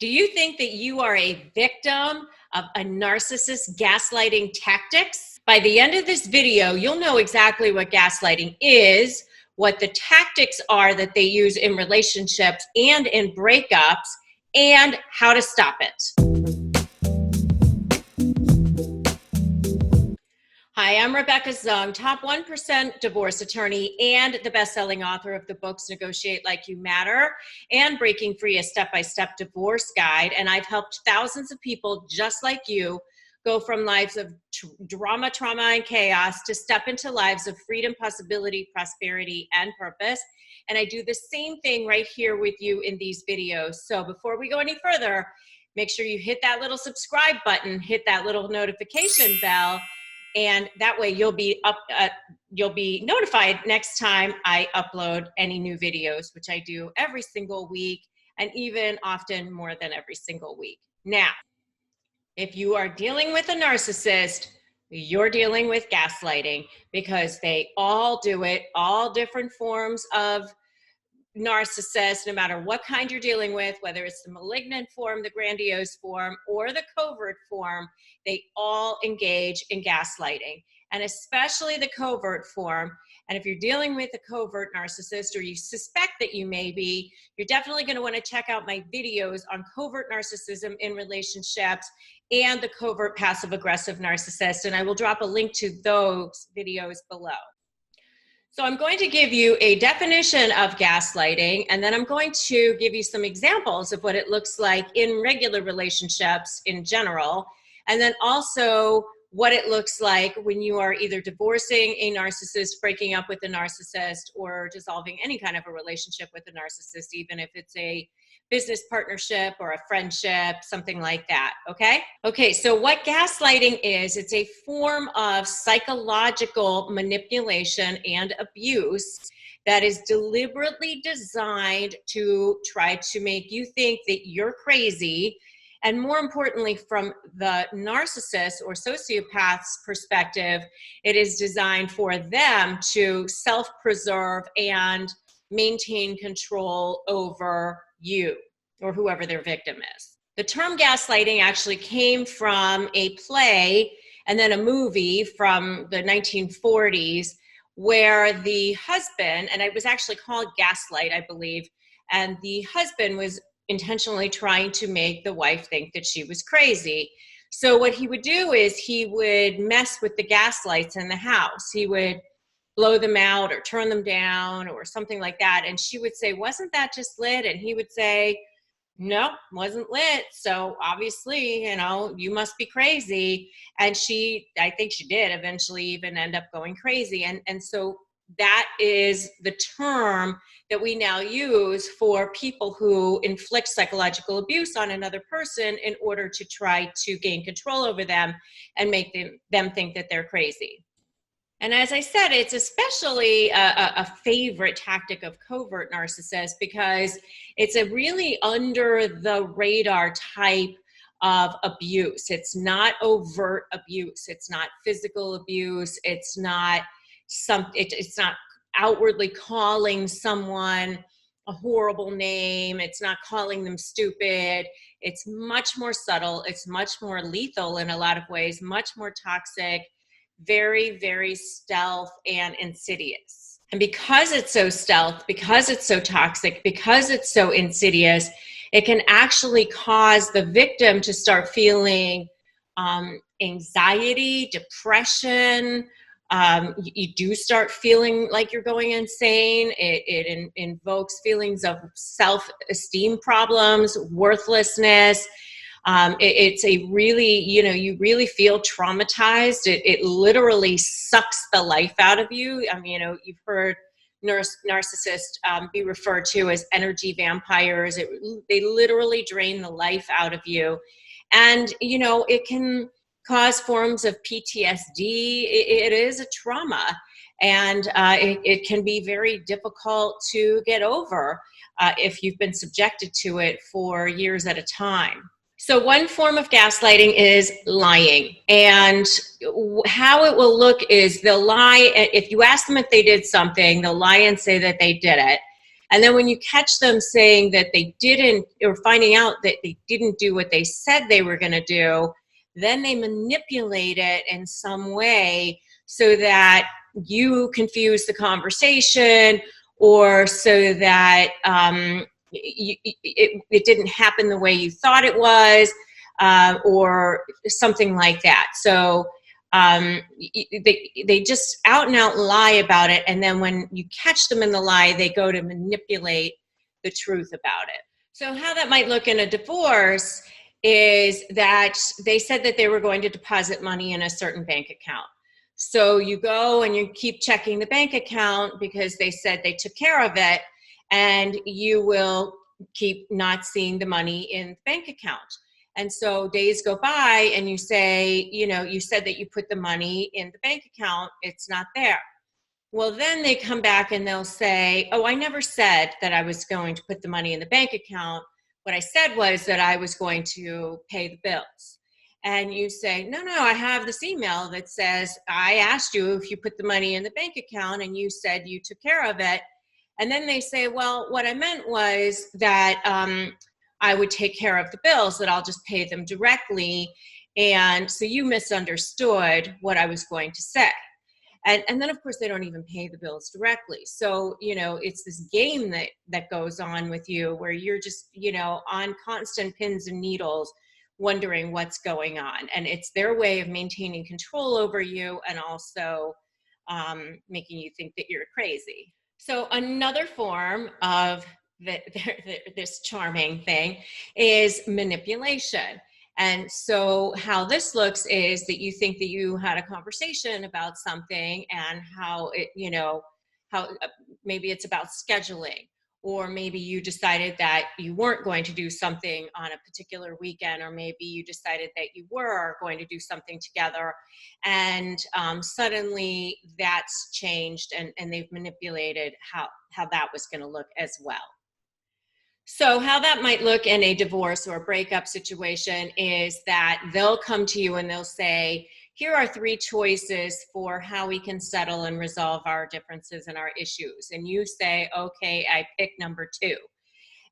Do you think that you are a victim of a narcissist's gaslighting tactics? By the end of this video, you'll know exactly what gaslighting is, what the tactics are that they use in relationships and in breakups, and how to stop it. Hi, I'm Rebecca Zung, top 1% divorce attorney and the best-selling author of the books Negotiate Like You Matter and Breaking Free, a step-by-step divorce guide. And I've helped thousands of people just like you go from lives of drama, trauma, and chaos to step into lives of freedom, possibility, prosperity, and purpose. And I do the same thing right here with you in these videos. So before we go any further, make sure you hit that little subscribe button, hit that little notification bell, and that way you'll be notified next time I upload any new videos, which I do every single week, and even often more than every single week. Now, if you are dealing with a narcissist, you're dealing with gaslighting, because they all do it, all different forms of narcissist, no matter what kind you're dealing with, whether it's the malignant form, the grandiose form, or the covert form, they all engage in gaslighting, and especially the covert form. And if you're dealing with a covert narcissist, or you suspect that you may be, you're definitely going to want to check out my videos on covert narcissism in relationships and the covert passive aggressive narcissist. And I will drop a link to those videos below. So I'm going to give you a definition of gaslighting, and then I'm going to give you some examples of what it looks like in regular relationships in general, and then also what it looks like when you are either divorcing a narcissist, breaking up with a narcissist, or dissolving any kind of a relationship with a narcissist, even if it's a business partnership or a friendship, something like that, okay? Okay, so what gaslighting is, it's a form of psychological manipulation and abuse that is deliberately designed to try to make you think that you're crazy. And more importantly, from the narcissist or sociopath's perspective, it is designed for them to self-preserve and maintain control over you or whoever their victim is. The term gaslighting actually came from a play and then a movie from the 1940s where the husband, and it was actually called Gaslight, I believe, and the husband was intentionally trying to make the wife think that she was crazy. So what he would do is he would mess with the gas lights in the house. He would blow them out or turn them down or something like that. And she would say, "Wasn't that just lit?" And he would say, "No, wasn't lit. So obviously, you must be crazy." And I think she did eventually even end up going crazy. And so that is the term that we now use for people who inflict psychological abuse on another person in order to try to gain control over them and make them think that they're crazy. And as I said, it's especially a favorite tactic of covert narcissists because it's a really under the radar type of abuse. It's not overt abuse. It's not physical abuse. It's not outwardly calling someone a horrible name. It's not calling them stupid. It's much more subtle. It's much more lethal in a lot of ways, much more toxic, very, very stealth and insidious. And because it's so stealth, because it's so toxic, because it's so insidious, it can actually cause the victim to start feeling anxiety, depression. You do start feeling like you're going insane. It invokes feelings of self-esteem problems, worthlessness. It's a really, you really feel traumatized. It literally sucks the life out of you. I mean, you've heard narcissists be referred to as energy vampires. They literally drain the life out of you. And, it can cause forms of PTSD. It is a trauma, and it can be very difficult to get over if you've been subjected to it for years at a time. So one form of gaslighting is lying. And how it will look is they'll lie. If you ask them if they did something, they'll lie and say that they did it. And then when you catch them saying that they didn't, or finding out that they didn't do what they said they were going to do, then they manipulate it in some way so that you confuse the conversation, or so that it didn't happen the way you thought it was, or something like that. So they just out and out lie about it, and then when you catch them in the lie, they go to manipulate the truth about it. So how that might look in a divorce is that they said that they were going to deposit money in a certain bank account. So you go and you keep checking the bank account because they said they took care of it, and you will keep not seeing the money in the bank account. And so days go by and you say, you know, you said that you put the money in the bank account, it's not there. Well, then they come back and they'll say, oh, I never said that I was going to put the money in the bank account. What I said was that I was going to pay the bills. And you say, no, I have this email that says, I asked you if you put the money in the bank account and you said you took care of it. And then they say, well, what I meant was that I would take care of the bills, that I'll just pay them directly. And so you misunderstood what I was going to say. And then, of course, they don't even pay the bills directly. So, you know, it's this game that goes on with you where you're just, you know, on constant pins and needles, wondering what's going on. And it's their way of maintaining control over you, and also making you think that you're crazy. So another form of this charming thing is manipulation. And so how this looks is that you think that you had a conversation about something, and how it, you know, how maybe it's about scheduling, or maybe you decided that you weren't going to do something on a particular weekend, or maybe you decided that you were going to do something together, and suddenly that's changed, and they've manipulated how that was going to look as well. So how that might look in a divorce or a breakup situation is that they'll come to you and they'll say, here are 3 choices for how we can settle and resolve our differences and our issues. And you say, okay, I pick number 2.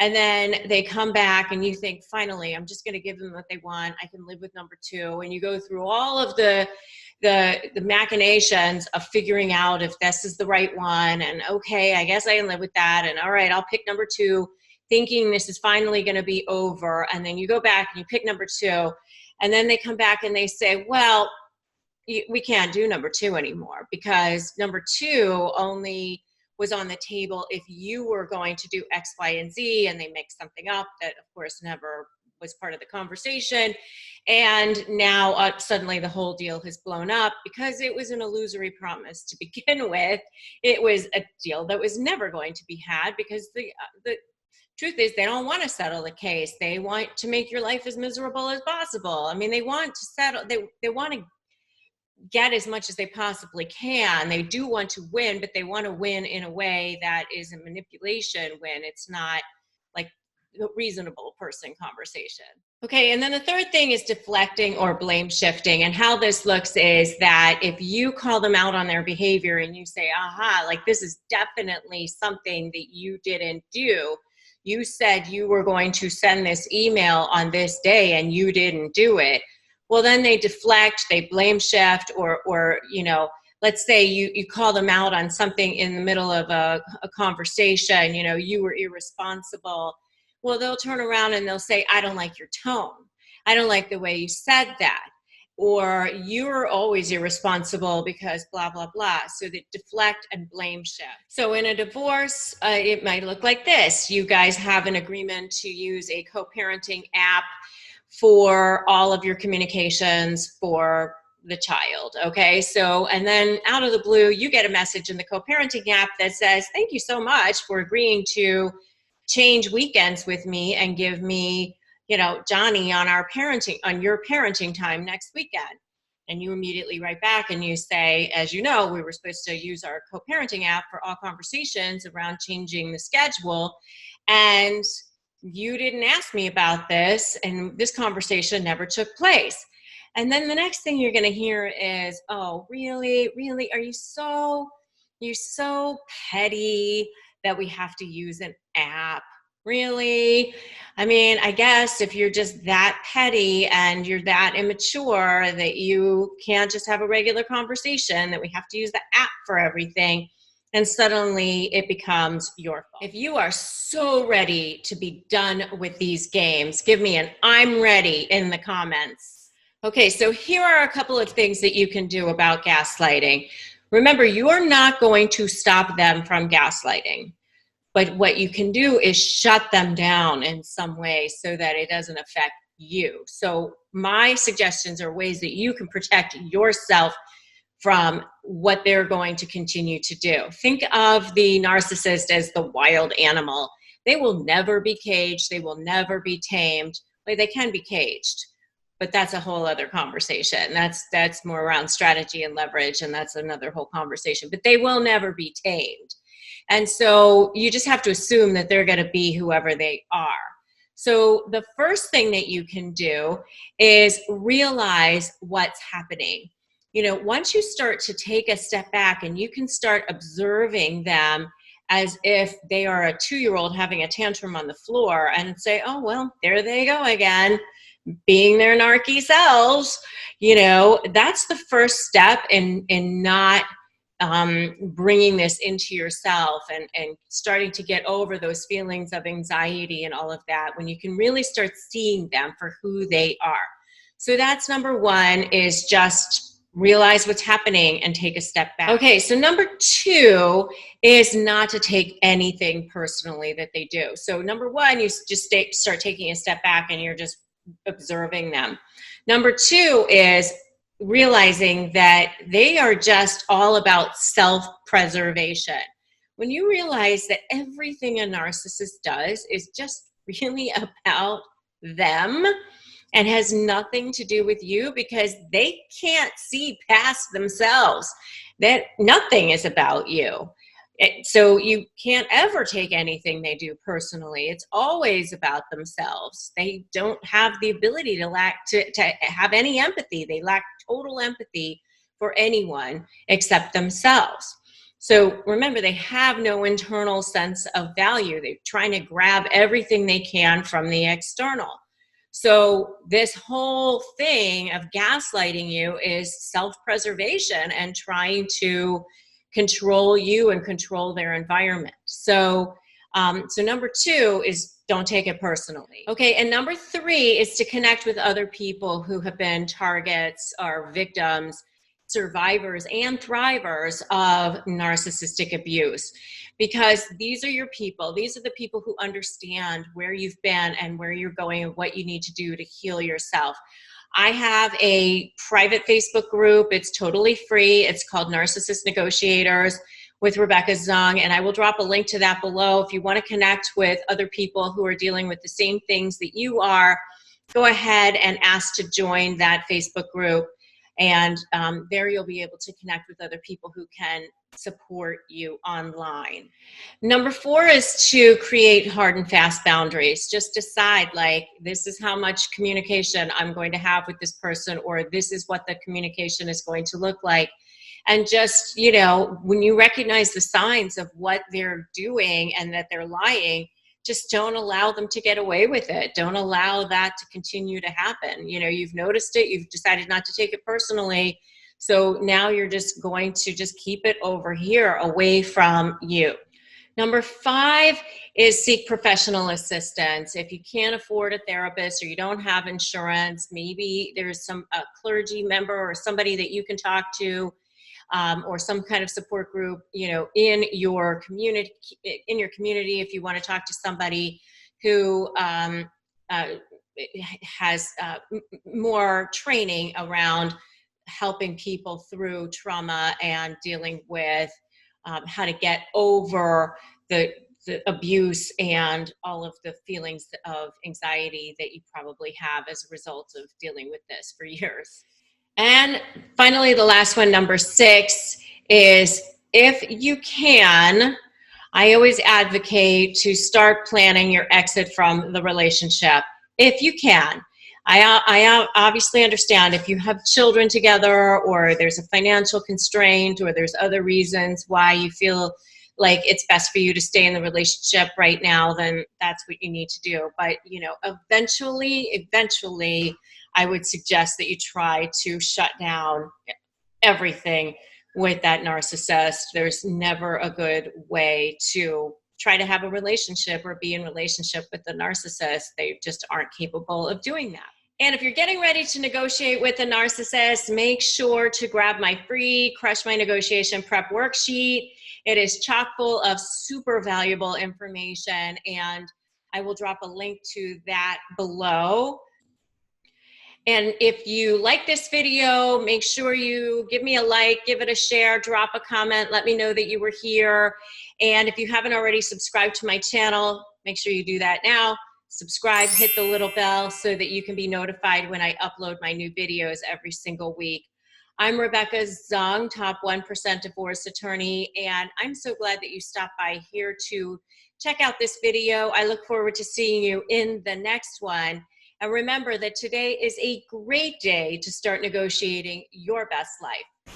And then they come back and you think, finally, I'm just going to give them what they want. I can live with number 2. And you go through all of the machinations of figuring out if this is the right one. And okay, I guess I can live with that. And all right, I'll pick number 2. Thinking this is finally going to be over. And then you go back and you pick number 2. And then they come back and they say, well, we can't do number 2 anymore, because number 2 only was on the table if you were going to do X, Y, and Z. And they make something up that, of course, never was part of the conversation. And now suddenly the whole deal has blown up because it was an illusory promise to begin with. It was a deal that was never going to be had, because the truth is, they don't want to settle the case. They want to make your life as miserable as possible. I mean, they want to settle, they want to get as much as they possibly can. They do want to win, but they want to win in a way that is a manipulation win. It's not like a reasonable person conversation. Okay, and then the third thing is deflecting or blame shifting. And how this looks is that if you call them out on their behavior and you say, aha, like this is definitely something that you didn't do. You said you were going to send this email on this day and you didn't do it. Well, then they deflect, they blame shift, or you know, let's say you call them out on something in the middle of a conversation, you know, you were irresponsible. Well, they'll turn around and they'll say, I don't like your tone. I don't like the way you said that. Or you're always irresponsible because blah, blah, blah. So they deflect and blame shift. So in a divorce, it might look like this. You guys have an agreement to use a co-parenting app for all of your communications for the child, okay? So, and then out of the blue, you get a message in the co-parenting app that says, thank you so much for agreeing to change weekends with me and give me, you know, Johnny on your parenting time next weekend. And you immediately write back and you say, as you know, we were supposed to use our co-parenting app for all conversations around changing the schedule. And you didn't ask me about this, and this conversation never took place. And then the next thing you're going to hear is, oh, really? Are you're so petty that we have to use an app. Really? I mean, I guess if you're just that petty and you're that immature that you can't just have a regular conversation, that we have to use the app for everything, and suddenly it becomes your fault. If you are so ready to be done with these games, give me an "I'm ready" in the comments. Okay, so here are a couple of things that you can do about gaslighting. Remember, you're not going to stop them from gaslighting. But what you can do is shut them down in some way so that it doesn't affect you. So my suggestions are ways that you can protect yourself from what they're going to continue to do. Think of the narcissist as the wild animal. They will never be caged. They will never be tamed. Well, they can be caged, but that's a whole other conversation. That's more around strategy and leverage, and that's another whole conversation. But they will never be tamed. And so you just have to assume that they're going to be whoever they are. So the first thing that you can do is realize what's happening. You know, once you start to take a step back and you can start observing them as if they are a 2-year-old having a tantrum on the floor and say, oh, well, there they go again, being their narky selves, you know, that's the first step in not bringing this into yourself and starting to get over those feelings of anxiety and all of that, when you can really start seeing them for who they are. So that's number one, is just realize what's happening and take a step back. Okay, so number two is not to take anything personally that they do. So number one, you just start taking a step back and you're just observing them. Number two is realizing that they are just all about self-preservation. When you realize that everything a narcissist does is just really about them and has nothing to do with you, because they can't see past themselves, that nothing is about you. So you can't ever take anything they do personally. It's always about themselves. They don't have the ability to have any empathy. They lack total empathy for anyone except themselves. So remember, they have no internal sense of value. They're trying to grab everything they can from the external. So this whole thing of gaslighting you is self-preservation and trying to control you and control their environment. So number two is don't take it personally. Okay, and number three is to connect with other people who have been targets or victims, survivors and thrivers of narcissistic abuse, because these are your people. These are the people who understand where you've been and where you're going and what you need to do to heal yourself. I have a private Facebook group. It's totally free. It's called Narcissist Negotiators with Rebecca Zung, and I will drop a link to that below. If you want to connect with other people who are dealing with the same things that you are, go ahead and ask to join that Facebook group, and there you'll be able to connect with other people who can support you online. Number four is to create hard and fast boundaries. Just decide, like, this is how much communication I'm going to have with this person, or this is what the communication is going to look like. And just, you know, when you recognize the signs of what they're doing and that they're lying, just don't allow them to get away with it. Don't allow that to continue to happen. You know, you've noticed it, you've decided not to take it personally. So now you're just going to just keep it over here away from you. Number five is seek professional assistance. If you can't afford a therapist or you don't have insurance, maybe there's a clergy member or somebody that you can talk to, or some kind of support group, you know, in your community. If you want to talk to somebody who has more training around helping people through trauma and dealing with how to get over the abuse and all of the feelings of anxiety that you probably have as a result of dealing with this for years. And finally, the last one, number six, is if you can, I always advocate to start planning your exit from the relationship. If you can. I obviously understand if you have children together, or there's a financial constraint, or there's other reasons why you feel like it's best for you to stay in the relationship right now, then that's what you need to do. But, you know, eventually, I would suggest that you try to shut down everything with that narcissist. There's never a good way to try to have a relationship or be in relationship with the narcissist. They just aren't capable of doing that. And if you're getting ready to negotiate with a narcissist, make sure to grab my free Crush My Negotiation Prep worksheet. It is chock full of super valuable information, and I will drop a link to that below. And if you like this video, make sure you give me a like, give it a share, drop a comment, let me know that you were here. And if you haven't already subscribed to my channel, make sure you do that now. Subscribe, hit the little bell so that you can be notified when I upload my new videos every single week. I'm Rebecca Zung, top 1% divorce attorney, and I'm so glad that you stopped by here to check out this video. I look forward to seeing you in the next one. And remember that today is a great day to start negotiating your best life.